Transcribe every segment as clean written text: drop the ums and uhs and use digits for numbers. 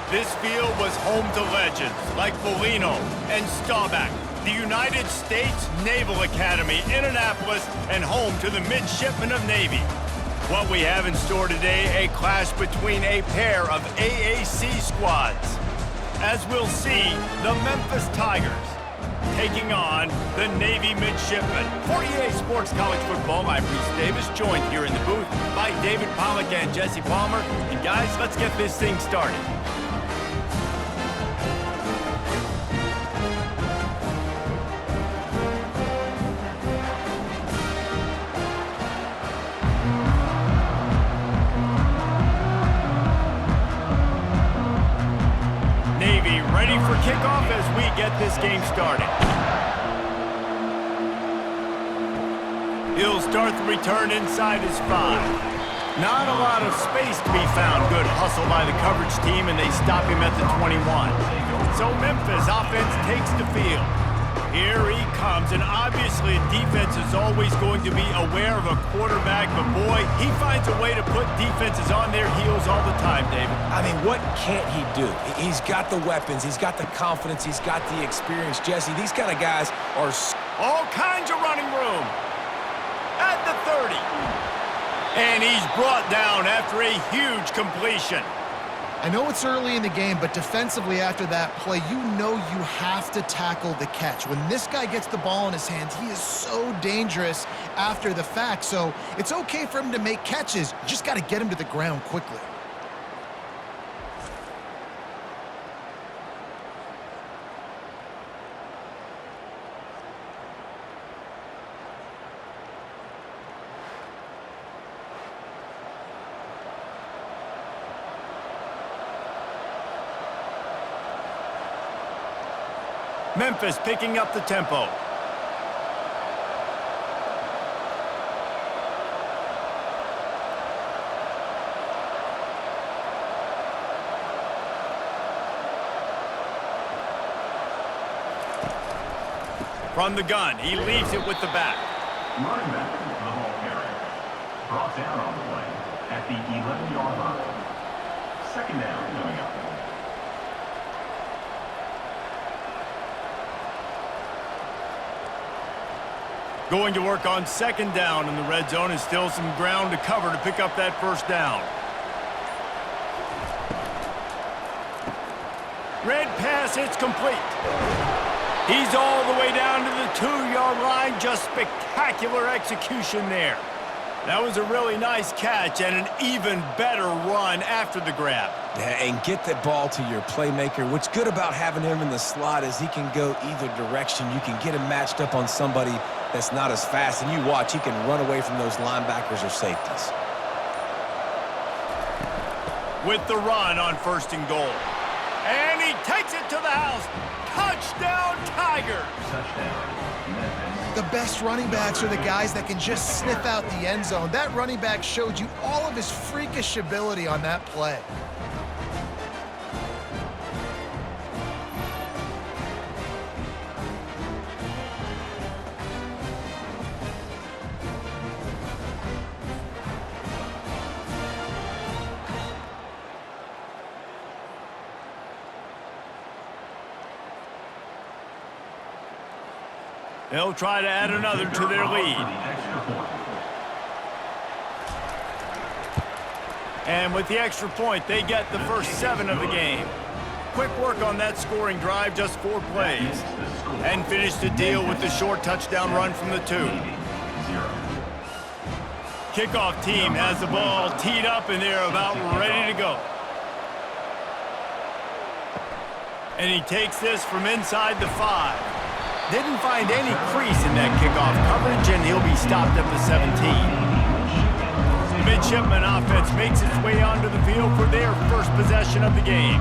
This field was home to legends like Bolino and Staubach, the United States Naval Academy in Annapolis, and home to the Midshipmen of Navy. What we have in store today, a clash between a pair of AAC squads. As we'll see, the Memphis Tigers taking on the Navy Midshipmen. For EA Sports College Football, I'm Reese Davis, joined here in the booth by David Pollock and Jesse Palmer. And guys, let's get this thing started. Ready for kickoff as we get this game started. He'll start the return inside his 5. Not a lot of space to be found. Good hustle by the coverage team, and they stop him at the 21. So Memphis offense takes the field. Here he comes, and obviously defense is always going to be aware of a quarterback, but boy, he finds a way to put defenses on their heels all the time, David. I mean, what can't he do? He's got the weapons, he's got the confidence, he's got the experience. Jesse, these kind of guys are... All kinds of running room at the 30. And he's brought down after a huge completion. I know it's early in the game, but defensively after that play, you know you have to tackle the catch. When this guy gets the ball in his hands, he is so dangerous after the fact. So it's okay for him to make catches. You just got to get him to the ground quickly. Memphis picking up the tempo. From the gun, he leaves it with the back. Running back, the ball carrier. Brought down on the play at the 11-yard line. Second down coming up. Going to work on second down in the red zone, and still some ground to cover to pick up that first down. Red pass, it's complete. He's all the way down to the 2-yard line. Just spectacular execution there. That was a really nice catch and an even better run after the grab. Yeah, and get the ball to your playmaker. What's good about having him in the slot is he can go either direction. You can get him matched up on somebody that's not as fast, and you watch, he can run away from those linebackers or safeties. With the run on 1st and goal. And he takes it to the house. Touchdown, Tigers! Touchdown, Memphis. The best running backs are the guys that can just sniff out the end zone. That running back showed you all of his freakish ability on that play. They'll try to add another to their lead. And with the extra point, they get the first 7 of the game. Quick work on that scoring drive, just 4 plays. And finish the deal with the short touchdown run from the 2. Kickoff team has the ball teed up, and they're about ready to go. And he takes this from inside the 5. Didn't find any crease in that kickoff coverage, and he'll be stopped at the 17. The Midshipman offense makes its way onto the field for their first possession of the game.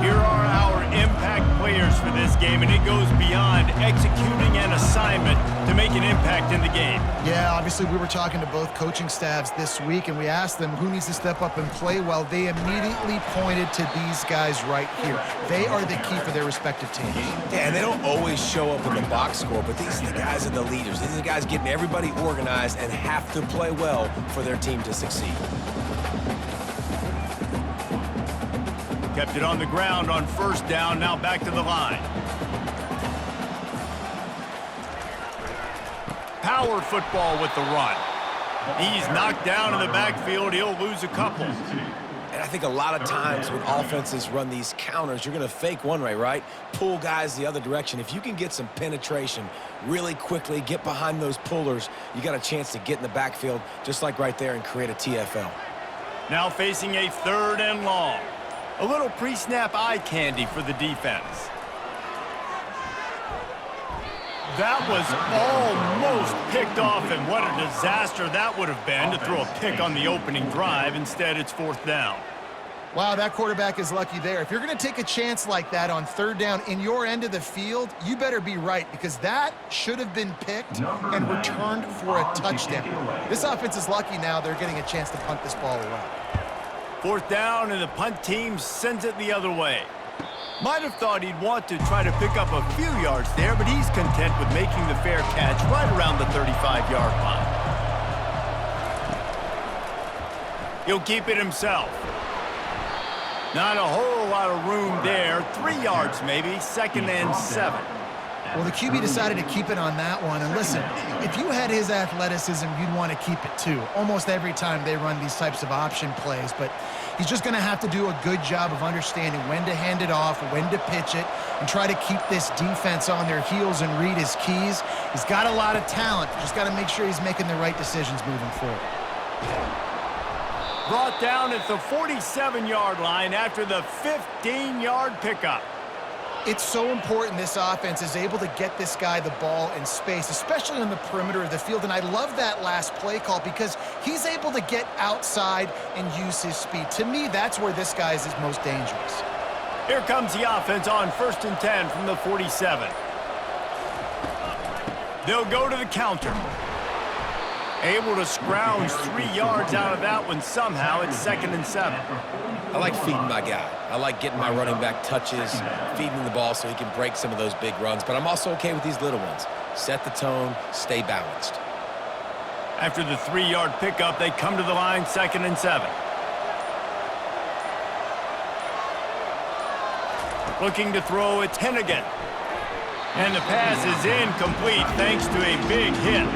Here are our impact players for this game, and it goes beyond executing an assignment to make an impact in the game. Yeah, obviously we were talking to both coaching staffs this week, and we asked them who needs to step up and play well. They immediately pointed to these guys right here. They are the key for their respective teams. Yeah, and they don't always show up in the box score, but these are the guys that are the leaders. These are the guys getting everybody organized and have to play well for their team to succeed. Kept it on the ground on first down, now back to the line. Power football with the run. He's knocked down in the backfield. He'll lose a couple. And I think a lot of times when offenses run these counters, you're going to fake one way, right? Pull guys the other direction. If you can get some penetration really quickly, get behind those pullers, you got a chance to get in the backfield, just like right there, and create a TFL. Now facing a 3rd and long. A little pre-snap eye candy for the defense. That was almost picked off, and what a disaster that would have been to throw a pick on the opening drive. Instead, it's 4th down. Wow, that quarterback is lucky there. If you're going to take a chance like that on 3rd down in your end of the field, you better be right, because that should have been picked and returned for a touchdown. This offense is lucky now they're getting a chance to punt this ball away. 4th down, and the punt team sends it the other way. Might have thought he'd want to try to pick up a few yards there, but he's content with making the fair catch right around the 35-yard line. He'll keep it himself. Not a whole lot of room there. 3 yards maybe, 2nd and 7. Well, the QB decided to keep it on that one. And listen, if you had his athleticism, you'd want to keep it too. Almost every time they run these types of option plays. But he's just going to have to do a good job of understanding when to hand it off, when to pitch it, and try to keep this defense on their heels and read his keys. He's got a lot of talent. Just got to make sure he's making the right decisions moving forward. Brought down at the 47-yard line after the 15-yard pickup. It's so important this offense is able to get this guy the ball in space, especially on the perimeter of the field. And I love that last play call because he's able to get outside and use his speed. To me, that's where this guy is his most dangerous. Here comes the offense on 1st and 10 from the 47. They'll go to the counter. Able to scrounge 3 yards out of that one somehow. It's 2nd and 7. I like feeding my guy. I like getting my running back touches, feeding him the ball so he can break some of those big runs. But I'm also okay with these little ones. Set the tone, stay balanced. After the 3-yard pickup, they come to the line, 2nd and 7. Looking to throw, it's Hennigan. And the pass is incomplete thanks to a big hit.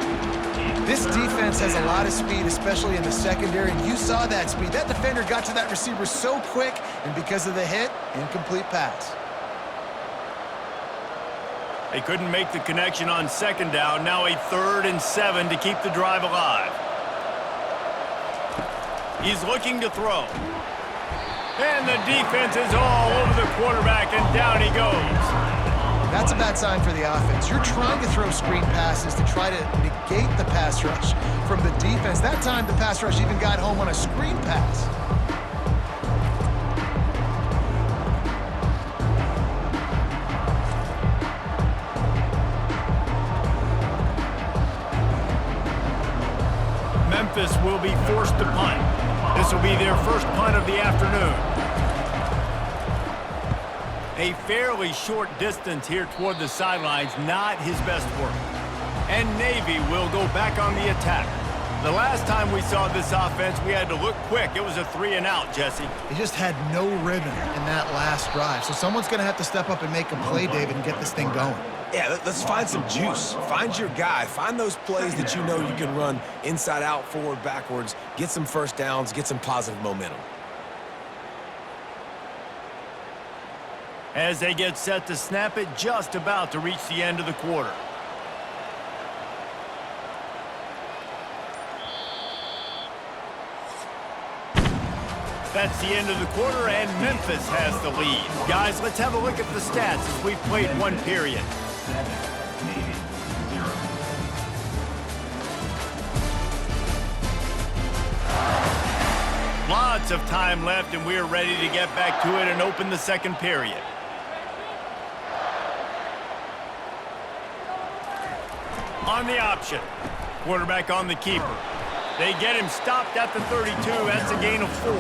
This defense has a lot of speed, especially in the secondary, and you saw that speed. That defender got to that receiver so quick, and because of the hit, incomplete pass. They couldn't make the connection on 2nd down. Now a 3rd and 7 to keep the drive alive. He's looking to throw. And the defense is all over the quarterback, and down he goes. That's a bad sign for the offense. You're trying to throw screen passes to try to negate the pass rush from the defense. That time, the pass rush even got home on a screen pass. Memphis will be forced to punt. This will be their first punt of the afternoon. A fairly short distance here toward the sidelines, not his best work. And Navy will go back on the attack. The last time we saw this offense, we had to look quick. It was a 3-and-out, Jesse. They just had no rhythm in that last drive. So someone's going to have to step up and make a play, David, and get this thing going. Yeah, let's find some juice. Find your guy. Find those plays that you know you can run inside out, forward, backwards. Get some first downs. Get some positive momentum. As they get set to snap it, just about to reach the end of the quarter. That's the end of the quarter, and Memphis has the lead. Guys, let's have a look at the stats as we've played one period. Lots of time left, and we're ready to get back to it and open the second period. On the option. Quarterback on the keeper. They get him stopped at the 32. That's a gain of 4.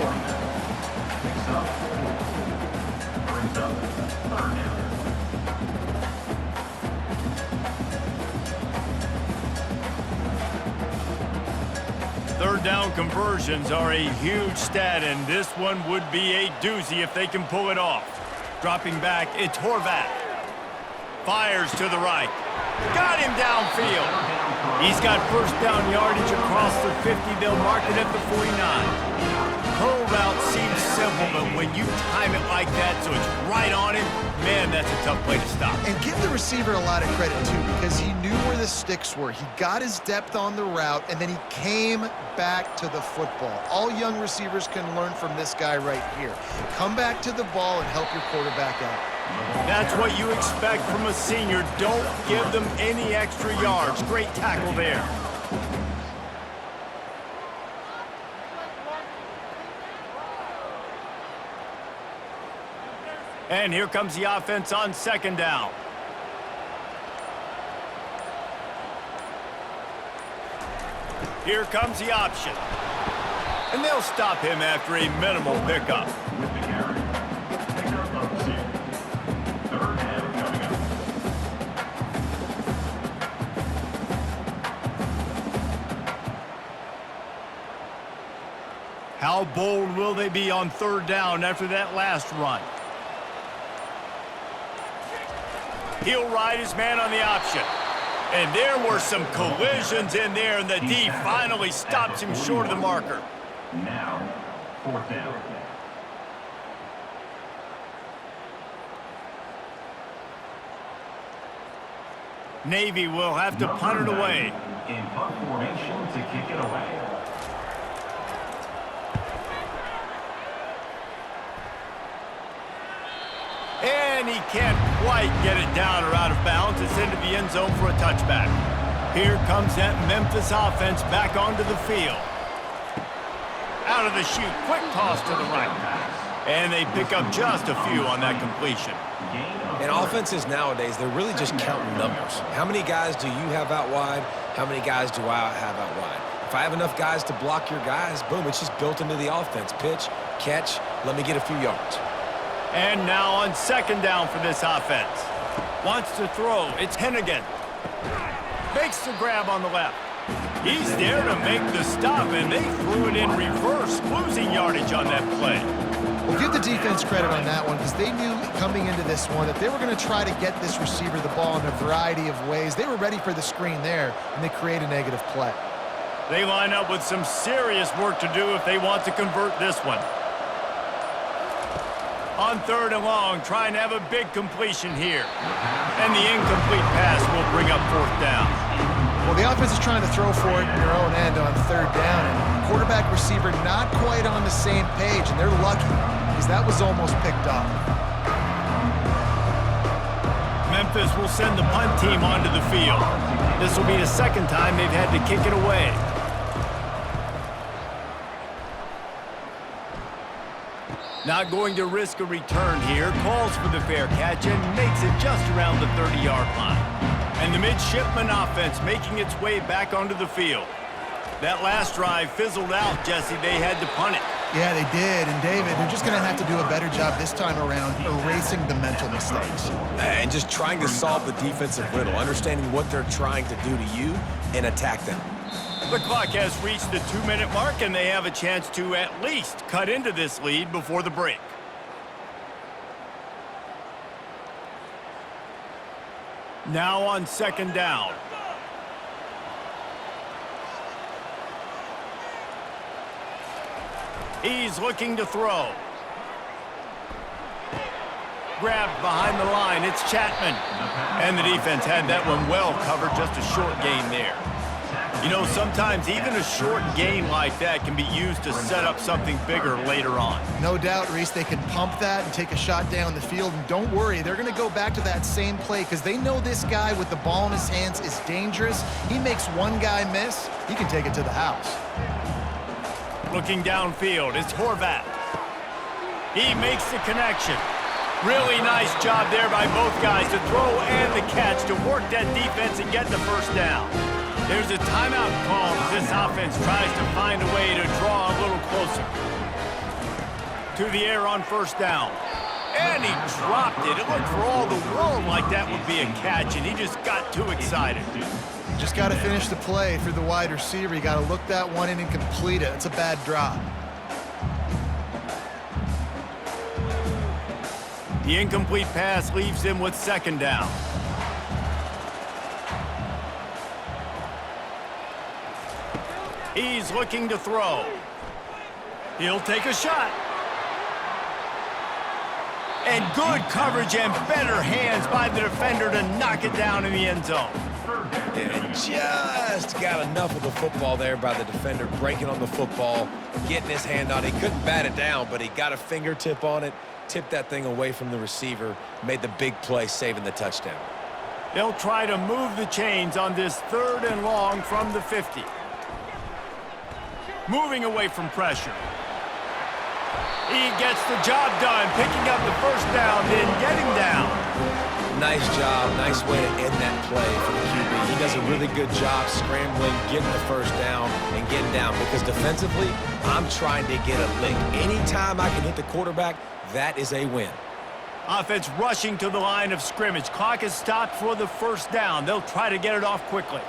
Third down conversions are a huge stat, and this one would be a doozy if they can pull it off. Dropping back, it's Horvat. Fires to the right. Got him downfield. He's got first down yardage across the 50. They'll mark it at the 49. Curl route seems simple, but when you time it like that so it's right on him, man, that's a tough play to stop. And give the receiver a lot of credit, too, because he knew where the sticks were. He got his depth on the route, and then he came back to the football. All young receivers can learn from this guy right here. Come back to the ball and help your quarterback out. That's what you expect from a senior. Don't give them any extra yards. Great tackle there. And here comes the offense on second down. Here comes the option. And they'll stop him after a minimal pickup. With the carry. Pickup of 2. Third down coming up. How bold will they be on third down after that last run? He'll ride his man on the option. And there were some collisions in there, and the D finally stops him short of the marker. Now, fourth down. Navy will have to punt it away. In punt formation to kick it away. And he can't quite get it down or out of bounds. It's into the end zone for a touchback. Here comes that Memphis offense back onto the field. Out of the chute, quick toss to the right. And they pick up just a few on that completion. In offenses nowadays, they're really just counting numbers. How many guys do you have out wide? How many guys do I have out wide? If I have enough guys to block your guys, boom, it's just built into the offense. Pitch, catch, let me get a few yards. And now on second down for this offense. Wants to throw. It's Hennigan. Makes the grab on the left. He's there to make the stop, and they threw it in reverse, losing yardage on that play. Well, give the defense credit on that one because they knew coming into this one that they were going to try to get this receiver the ball in a variety of ways. They were ready for the screen there, and they create a negative play. They line up with some serious work to do if they want to convert this one. On third and long, trying to have a big completion here. And the incomplete pass will bring up fourth down. Well, the offense is trying to throw for it in their own end on third down, and quarterback receiver not quite on the same page, and they're lucky because that was almost picked up. Memphis will send the punt team onto the field. This will be the second time they've had to kick it away. Not going to risk a return here. Calls for the fair catch and makes it just around the 30-yard line. And the midshipman offense making its way back onto the field. That last drive fizzled out, Jesse. They had to punt it. Yeah, they did. And, David, they're just going to have to do a better job this time around erasing the mental mistakes. And just trying to solve the defensive riddle, understanding what they're trying to do to you and attack them. The clock has reached the 2-minute mark, and they have a chance to at least cut into this lead before the break. Now on second down. He's looking to throw. Grabbed behind the line. It's Chapman. And the defense had that one well covered. Just a short gain there. You know, sometimes even a short gain like that can be used to set up something bigger later on. No doubt, Reese, they can pump that and take a shot down the field. And don't worry, they're going to go back to that same play because they know this guy with the ball in his hands is dangerous. He makes one guy miss, he can take it to the house. Looking downfield, it's Horvat. He makes the connection. Really nice job there by both guys to throw and the catch to work that defense and get the first down. There's a timeout call as this offense tries to find a way to draw a little closer. To the air on first down. And he dropped it. It looked for all the world like that would be a catch, and he just got too excited. Just got to finish the play through the wide receiver. You got to look that one in and complete it. It's a bad drop. The incomplete pass leaves him with second down. He's looking to throw. He'll take a shot. And good coverage and better hands by the defender to knock it down in the end zone. And just got enough of the football there by the defender, breaking on the football, getting his hand on it. He couldn't bat it down, but he got a fingertip on it, tipped that thing away from the receiver, made the big play, saving the touchdown. They'll try to move the chains on this 3rd and long from the 50. Moving away from pressure. He gets the job done, picking up the first down, then getting down. Nice job. Nice way to end that play for the QB. He does a really good job scrambling, getting the first down, and getting down. Because defensively, I'm trying to get a lick. Anytime I can hit the quarterback, that is a win. Offense rushing to the line of scrimmage. Clock is stopped for the first down. They'll try to get it off quickly.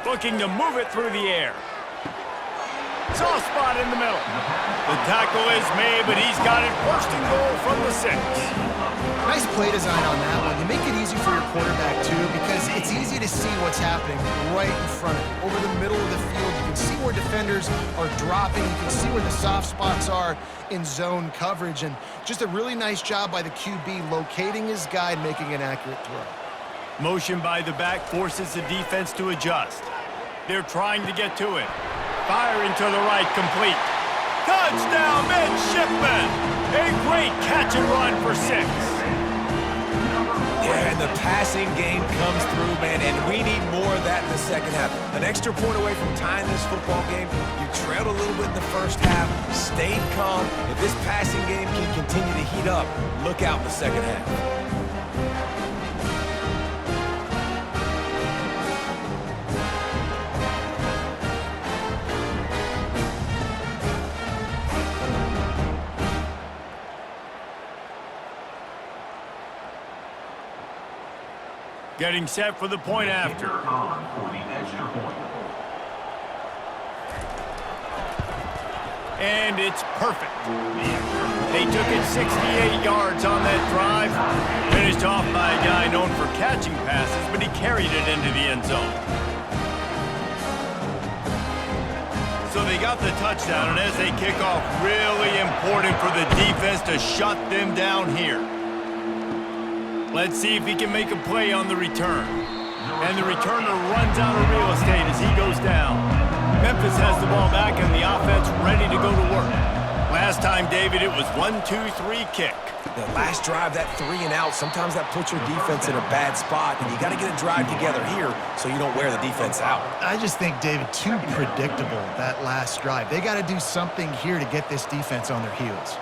Looking to move it through the air. Soft spot in the middle. The tackle is made, but he's got it 1st and goal from the 6. Nice play design on that one. You make it easy for your quarterback, too, because it's easy to see what's happening right in front of you. Over the middle of the field, you can see where defenders are dropping. You can see where the soft spots are in zone coverage. And just a really nice job by the QB locating his guy and making an accurate throw. Motion by the back forces the defense to adjust. They're trying to get to it. Firing to the right, complete. Touchdown, midshipman! A great catch and run for 6. Yeah, and the passing game comes through, man, and we need more of that in the second half. An extra point away from tying this football game. You trailed a little bit in the first half, stayed calm. If this passing game can continue to heat up, look out in the second half. Getting set for the point after. On for the extra point. And it's perfect. They took it 68 yards on that drive. Finished off by a guy known for catching passes, but he carried it into the end zone. So they got the touchdown, and as they kick off, really important for the defense to shut them down here. Let's see if he can make a play on the return. And the returner runs out of real estate as he goes down. Memphis has the ball back and the offense ready to go to work. Last time, David, it was 1-2-3 kick. The last drive, that 3 and out, sometimes that puts your defense in a bad spot, and you got to get a drive together here so you don't wear the defense out. I just think, David, too predictable, that last drive. They got to do something here to get this defense on their heels.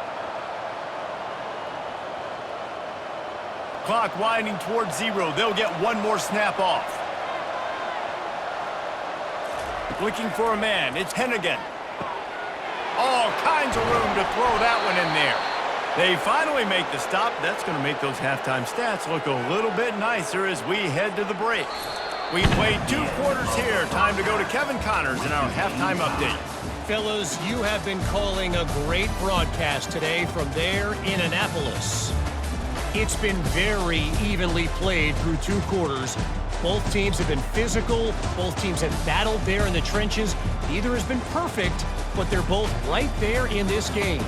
Clock winding towards 0. They'll get one more snap off. Looking for a man. It's Hennigan. All kinds of room to throw that one in there. They finally make the stop. That's going to make those halftime stats look a little bit nicer as we head to the break. We played 2 quarters here. Time to go to Kevin Connors in our halftime update. Fellas, you have been calling a great broadcast today from there in Annapolis. It's been very evenly played through 2 quarters. Both teams have been physical. Both teams have battled there in the trenches. Neither has been perfect, but they're both right there in this game.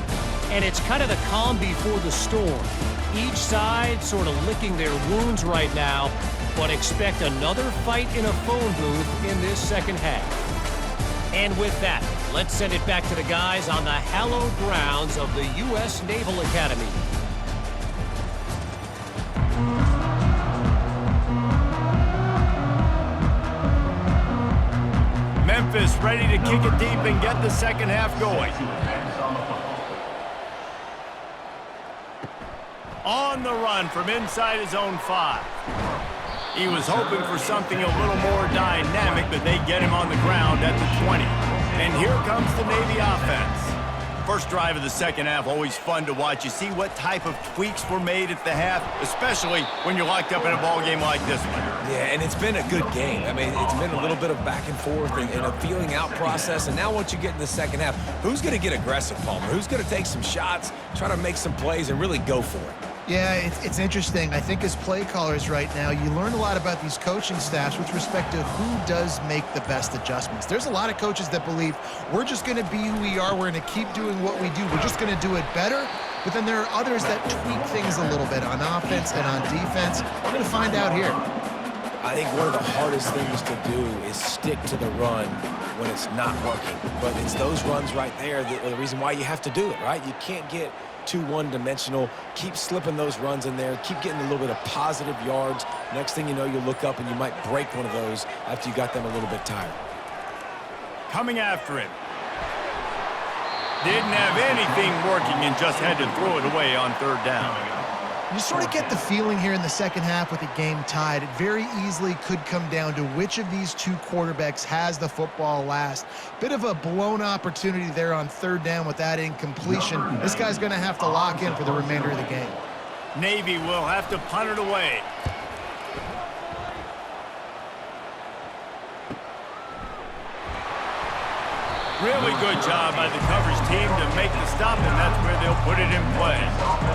And it's kind of the calm before the storm. Each side sort of licking their wounds right now, but expect another fight in a phone booth in this second half. And with that, let's send it back to the guys on the hallowed grounds of the U.S. Naval Academy. Memphis ready to kick it deep and get the second half going. On the run from inside his own 5. He was hoping for something a little more dynamic, but they get him on the ground at the 20. And here comes the Navy offense. first drive of the second half, always fun to watch. You see what type of tweaks were made at the half, especially when you're locked up in a ball game like this one. Yeah, and it's been a good game. I mean, it's been a little bit of back and forth and a feeling out process. And now once you get in the second half, who's going to get aggressive, Palmer? Who's going to take some shots, try to make some plays, and really go for it? Yeah, it's interesting. I think as play callers right now, you learn a lot about these coaching staffs with respect to who does make the best adjustments. There's a lot of coaches that believe we're just going to be who we are. We're going to keep doing what we do. We're just going to do it better. But then there are others that tweak things a little bit on offense and on defense. We're going to find out here. I think one of the hardest things to do is stick to the run when it's not working. But it's those runs right there that are the reason why you have to do it, right? You can't get too one-dimensional. Keep slipping those runs in there. Keep getting a little bit of positive yards. Next thing you know, you look up and you might break one of those after you got them a little bit tired. Coming after him. Didn't have anything working and just had to throw it away on third down. You sort of get the feeling here in the second half with the game tied. It very easily could come down to which of these two quarterbacks has the football last. Bit of a blown opportunity there on third down with that incompletion. This guy's going to have to lock in for the remainder of the game. Navy will have to punt it away. Really good job by the coverage team to make the stop, and that's where they'll put it in play.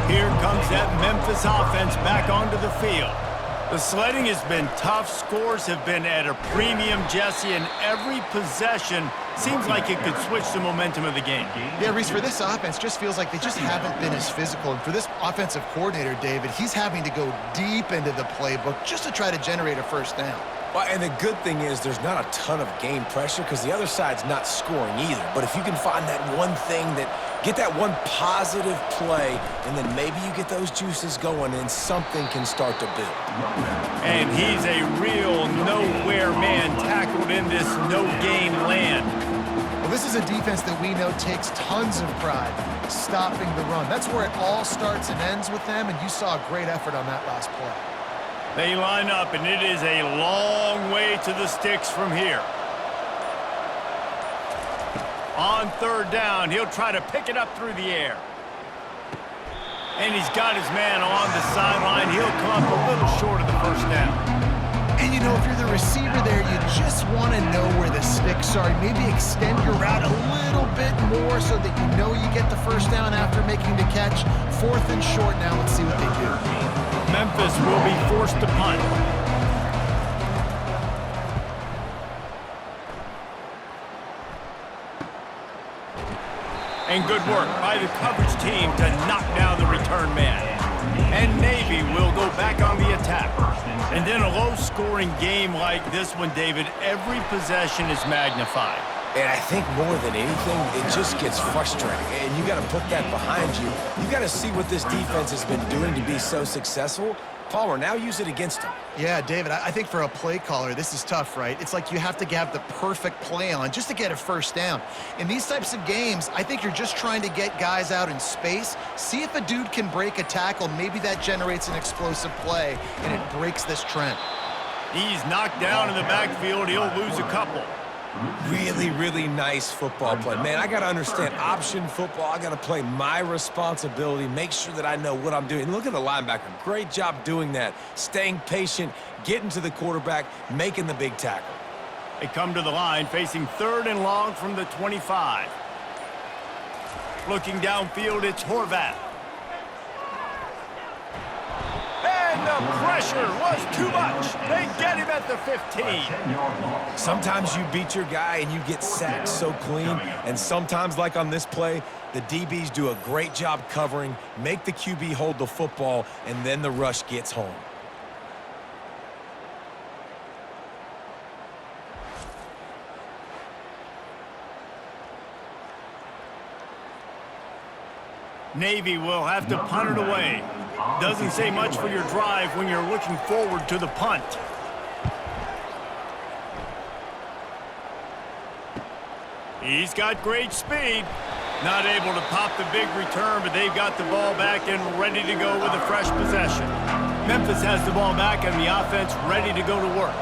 Here comes that Memphis offense back onto the field. The sledding has been tough. Scores have been at a premium, Jesse, and every possession seems like it could switch the momentum of the game. Yeah, Reese, for this offense, just feels like they just haven't been as physical. And for this offensive coordinator, David, he's having to go deep into the playbook just to try to generate a first down. Well, and the good thing is there's not a ton of game pressure because the other side's not scoring either. But if you can find that one thing get that one positive play, and then maybe you get those juices going and something can start to build. And he's a real nowhere man tackled in this no-game land. Well, this is a defense that we know takes tons of pride stopping the run. That's where it all starts and ends with them, and you saw a great effort on that last play. They line up, and it is a long way to the sticks from here. On third down, he'll try to pick it up through the air. And he's got his man on the sideline. He'll come up a little short of the first down. And, you know, if you're the receiver there, you just want to know where the sticks are. Maybe extend your route a little bit more so that you know you get the first down after making the catch. Fourth and short now. Let's see what they do. Memphis will be forced to punt. And good work by the coverage team to knock down the return man. And Navy will go back on the attack. And in a low-scoring game like this one, David, every possession is magnified. And I think more than anything, it just gets frustrating. And you got to put that behind you. You got to see what this defense has been doing to be so successful. Palmer, now use it against them. Yeah, David, I think for a play caller, this is tough, right? It's like you have to have the perfect play on just to get a first down. In these types of games, I think you're just trying to get guys out in space, see if a dude can break a tackle. Maybe that generates an explosive play, and it breaks this trend. He's knocked down in the backfield. He'll lose a couple. Really, really nice football play. Man, I got to understand option football. I got to play my responsibility, make sure that I know what I'm doing. And look at the linebacker. Great job doing that. Staying patient, getting to the quarterback, making the big tackle. They come to the line, facing third and long from the 25. Looking downfield, it's Horvath. And the pressure was too much. They get him at the 15. Sometimes you beat your guy and you get sacked so clean, and sometimes, like on this play, the DBs do a great job covering, make the QB hold the football, and then the rush gets home. Navy will have to punt it away. Doesn't say much for your drive when you're looking forward to the punt. He's got great speed. Not able to pop the big return, but they've got the ball back and ready to go with a fresh possession. Memphis has the ball back and the offense ready to go to work.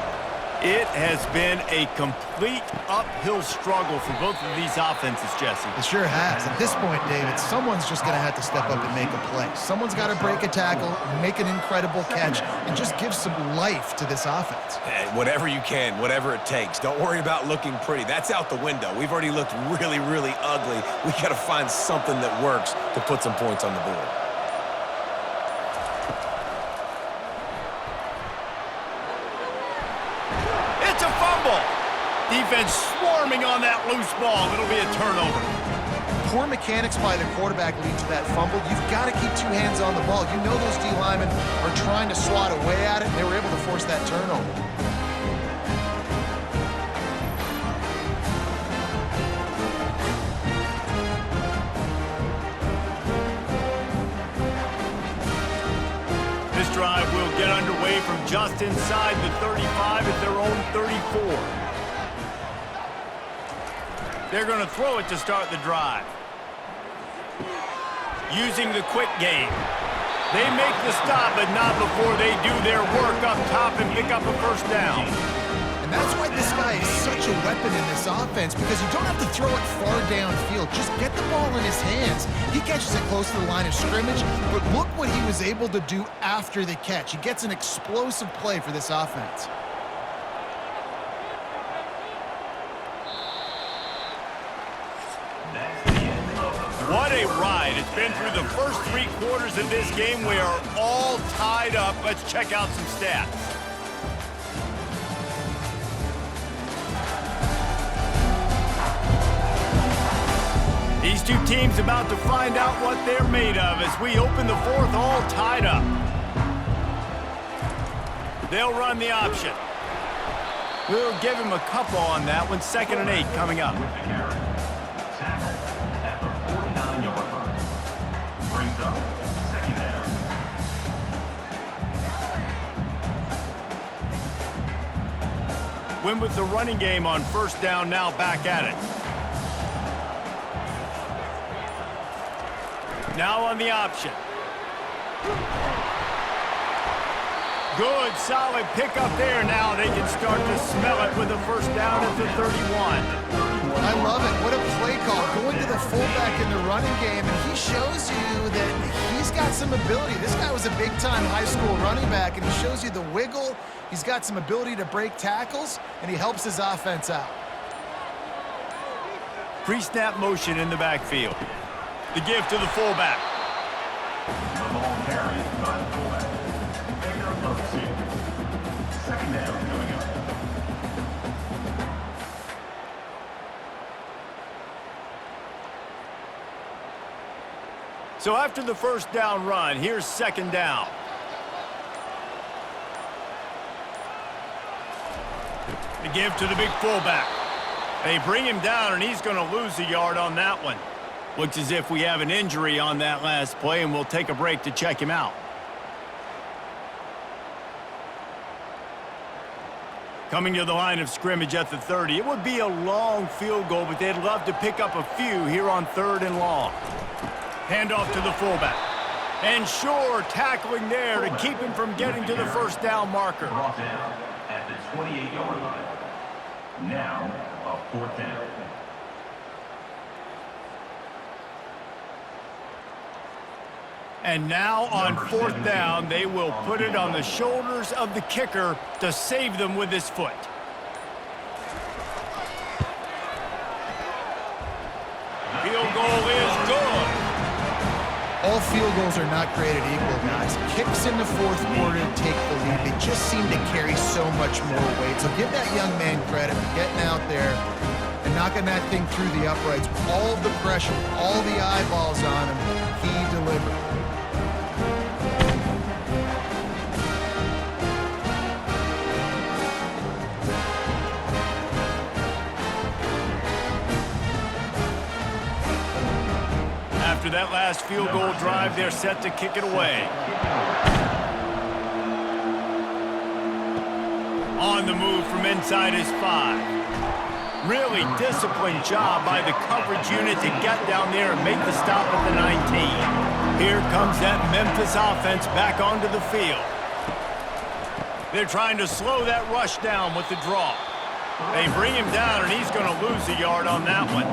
It has been a complete uphill struggle for both of these offenses, Jesse. It sure has. At this point, David, someone's just going to have to step up and make a play. Someone's got to break a tackle, make an incredible catch, and just give some life to this offense. Hey, whatever you can, whatever it takes. Don't worry about looking pretty. That's out the window. We've already looked really, really ugly. We got to find something that works to put some points on the board. It's a fumble. Defense swarming on that loose ball. It'll be a turnover. Poor mechanics by the quarterback lead to that fumble. You've got to keep two hands on the ball. You know those D linemen are trying to swat away at it, and they were able to force that turnover. This drive will get underway from just inside the 35 at their own 34. They're going to throw it to start the drive. Using the quick game. They make the stop, but not before they do their work up top and pick up a first down. And that's why this guy is such a weapon in this offense, because you don't have to throw it far downfield. Just get the ball in his hands. He catches it close to the line of scrimmage, but look what he was able to do after the catch. He gets an explosive play for this offense. What a ride. It's been through the first 3 quarters of this game. We are all tied up. Let's check out some stats. These two teams about to find out what they're made of as we open the 4th all tied up. They'll run the option. We'll give him a couple on that one. 2nd and 8 coming up. Win with the running game on 1st down, now back at it. Now on the option. Good, solid pickup there. Now they can start to smell it with a 1st down at the 31. I love it. What a play call. Going to the fullback in the running game, and he shows you that he's got some ability. This guy was a big-time high school running back, and he shows you the wiggle. He's got some ability to break tackles, and he helps his offense out. Pre-snap motion in the backfield. The give to the fullback. The ball carried by the fullback. Memphis. 2nd down coming up. So after the 1st down run, here's 2nd down. The give to the big fullback. They bring him down, and he's going to lose a yard on that one. Looks as if we have an injury on that last play, and we'll take a break to check him out. Coming to the line of scrimmage at the 30. It would be a long field goal, but they'd love to pick up a few here on 3rd and long. Handoff to the fullback. And sure, tackling there to keep him from getting to the 1st down marker. Brought down at the 28-yard line. Now, a 4th down. And now on 4th down, they will put it on the shoulders of the kicker to save them with his foot. Field goal is good. All field goals are not created equal, guys. Kicks in the 4th quarter to take the lead. They just seem to carry so much more weight. So give that young man credit for getting out there and knocking that thing through the uprights. All of the pressure, all the eyeballs on him, he delivered. After that last field goal drive, they're set to kick it away. On the move from inside his 5. Really disciplined job by the coverage unit to get down there and make the stop at the 19. Here comes that Memphis offense back onto the field. They're trying to slow that rush down with the draw. They bring him down, and he's going to lose a yard on that one.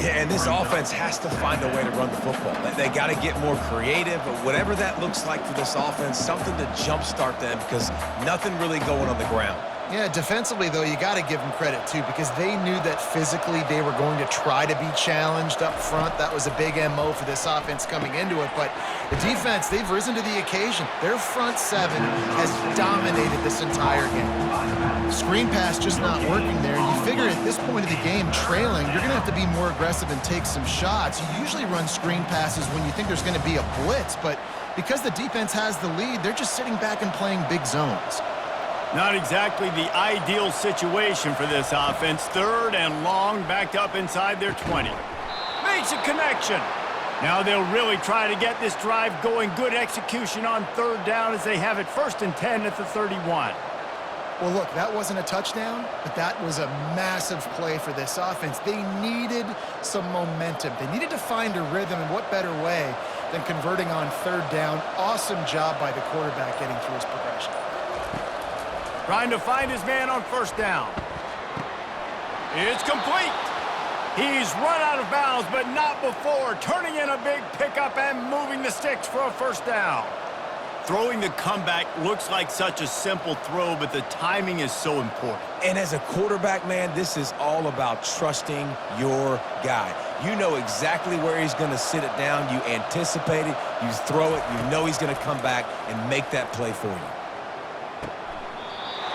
Yeah, and this offense has to find a way to run the football. They got to get more creative, but whatever that looks like for this offense, something to jumpstart them because nothing really going on the ground. Yeah, defensively, though, you got to give them credit, too, because they knew that physically they were going to try to be challenged up front. That was a big MO for this offense coming into it. But the defense, they've risen to the occasion. Their front seven has dominated this entire game. Screen pass just not working there. You figure at this point of the game, trailing, you're going to have to be more aggressive and take some shots. You usually run screen passes when you think there's going to be a blitz, but because the defense has the lead, they're just sitting back and playing big zones. Not exactly the ideal situation for this offense. 3rd and long, backed up inside their 20. Makes a connection. Now they'll really try to get this drive going. Good execution on 3rd down as they have it 1st and 10 at the 31. Well, look, that wasn't a touchdown, but that was a massive play for this offense. They needed some momentum. They needed to find a rhythm, and what better way than converting on 3rd down. Awesome job by the quarterback getting through his progression. Trying to find his man on 1st down. It's complete. He's run out of bounds, but not before turning in a big pickup and moving the sticks for a 1st down. Throwing the comeback looks like such a simple throw, but the timing is so important. And as a quarterback, man, this is all about trusting your guy. You know exactly where he's going to sit it down. You anticipate it. You throw it. You know he's going to come back and make that play for you.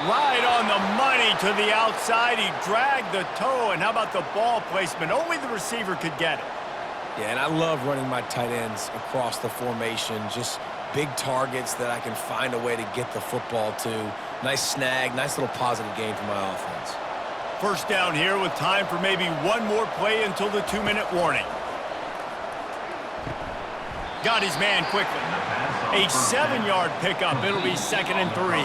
Right on the money to the outside. He dragged the toe, and how about the ball placement? Only the receiver could get it. Yeah, and I love running my tight ends across the formation. Just big targets that I can find a way to get the football to. Nice snag, nice little positive gain for my offense. 1st down here with time for maybe one more play until the 2-minute warning. Got his man quickly. A 7-yard pickup. It'll be 2nd and 3.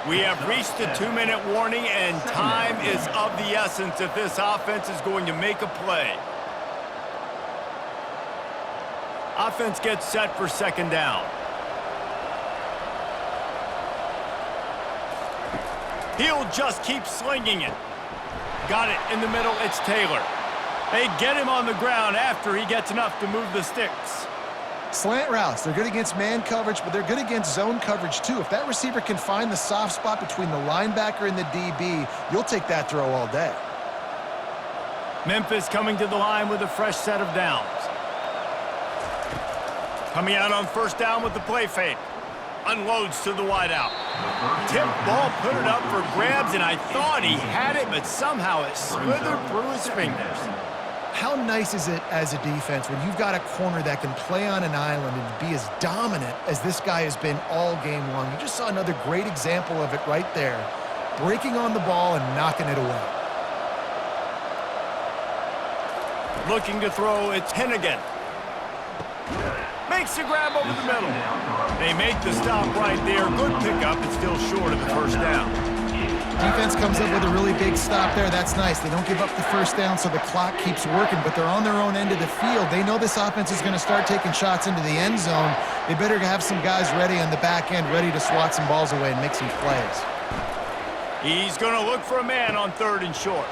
We have reached the 2-minute warning, and time is of the essence if this offense is going to make a play. Offense gets set for 2nd down. He'll just keep slinging it. Got it in the middle. It's Taylor. They get him on the ground after he gets enough to move the sticks. Slant routes, they're good against man coverage, but they're good against zone coverage too. If that receiver can find the soft spot between the linebacker and the DB, you'll take that throw all day. Memphis coming to the line with a fresh set of downs. Coming out on 1st down with the play fake. Unloads to the wideout. Tip ball, put it up for grabs, and I thought he had it, but somehow it slithered through his fingers. How nice is it as a defense when you've got a corner that can play on an island and be as dominant as this guy has been all game long? You just saw another great example of it right there. Breaking on the ball and knocking it away. Looking to throw, it's Hennigan. Makes the grab over the middle. They make the stop right there. Good pickup, but still short of the 1st down. Defense comes up with a really big stop there. That's nice. They don't give up the 1st down, so the clock keeps working, but they're on their own end of the field. They know this offense is going to start taking shots into the end zone. They better have some guys ready on the back end, ready to swat some balls away and make some plays. He's going to look for a man on 3rd and short.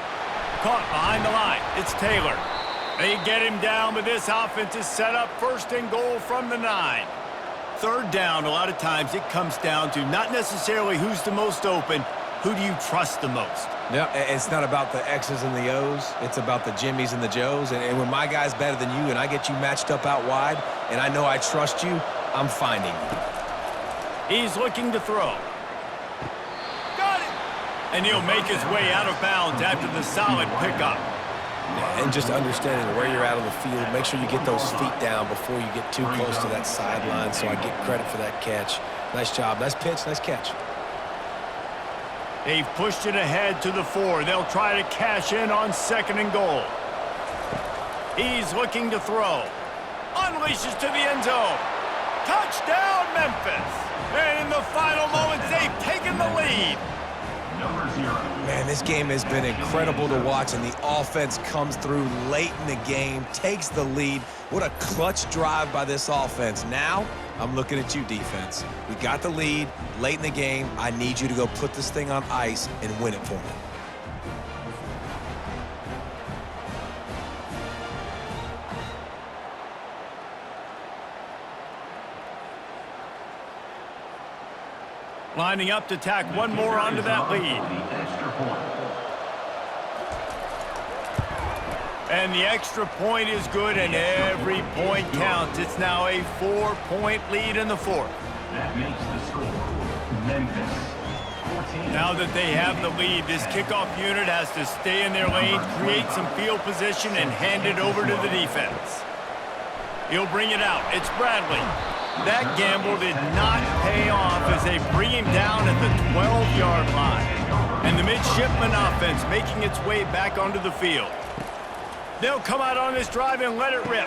Caught behind the line. It's Taylor. They get him down, but this offense is set up 1st and goal from the 9. 3rd down, a lot of times it comes down to not necessarily who's the most open, who do you trust the most? Yeah, it's not about the X's and the O's. It's about the Jimmies and the Joes. And when my guy's better than you and I get you matched up out wide and I know I trust you, I'm finding you. He's looking to throw. Got it! And he'll make his way out of bounds after the solid pickup. Yeah, and just understanding where you're at on the field, make sure you get those feet down before you get too close to that sideline, so I get credit for that catch. Nice job. Nice pitch. Nice catch. They've pushed it ahead to the 4. They'll try to cash in on 2nd and goal. He's looking to throw. Unleashes to the end zone. Touchdown, Memphis. And in the final moments, they've taken the lead. Number 0. Man, this game has been incredible to watch, and the offense comes through late in the game, takes the lead. What a clutch drive by this offense. Now, I'm looking at you, defense. We got the lead late in the game. I need you to go put this thing on ice and win it for me. Lining up to tack one more onto that lead. The extra point. And the extra point is good, and every point counts. It's now a 4-point lead in the fourth. That makes the score Memphis 14. Now that they have the lead, this kickoff unit has to stay in their lane, create some field position, and hand it over to the defense. He'll bring it out. It's Bradley. That gamble did not pay off as they bring him down at the 12-yard line. And the midshipman offense making its way back onto the field. They'll come out on this drive and let it rip.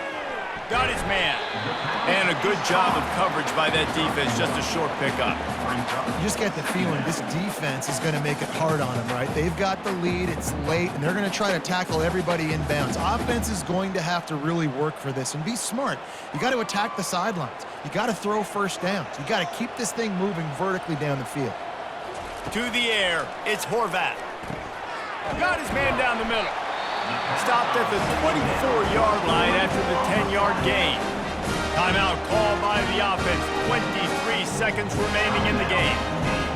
Got his man. And a good job of coverage by that defense, just a short pickup. You just get the feeling this defense is going to make it hard on them, right? They've got the lead, it's late, and they're going to try to tackle everybody inbounds. Offense is going to have to really work for this and be smart. You got to attack the sidelines. You got to throw first downs. You got to keep this thing moving vertically down the field. To the air, it's Horvat. Got his man down the middle. Stopped at the 24-yard line after the 10-yard gain. Timeout called by the offense. 23 seconds remaining in the game.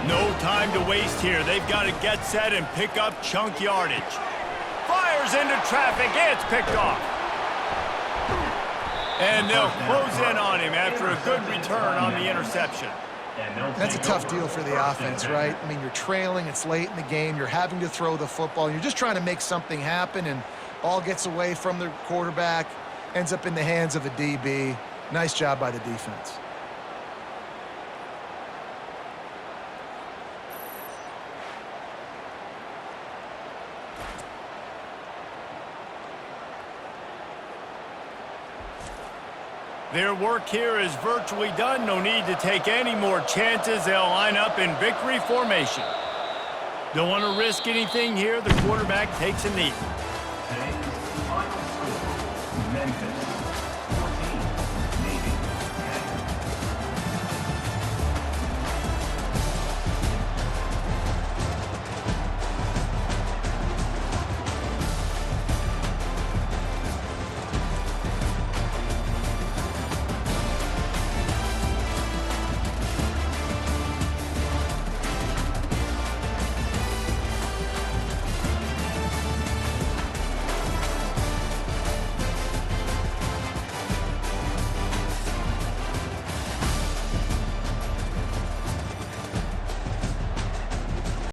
No time to waste here. They've got to get set and pick up chunk yardage. Fires into traffic. It's picked off. And they'll close in on him after a good return on the interception. That's a tough deal for the offense, right? I mean, you're trailing, it's late in the game, you're having to throw the football, you're just trying to make something happen, and ball gets away from the quarterback, ends up in the hands of a DB. Nice job by the defense. Their work here is virtually done. No need to take any more chances. They'll line up in victory formation. Don't want to risk anything here. The quarterback takes a knee.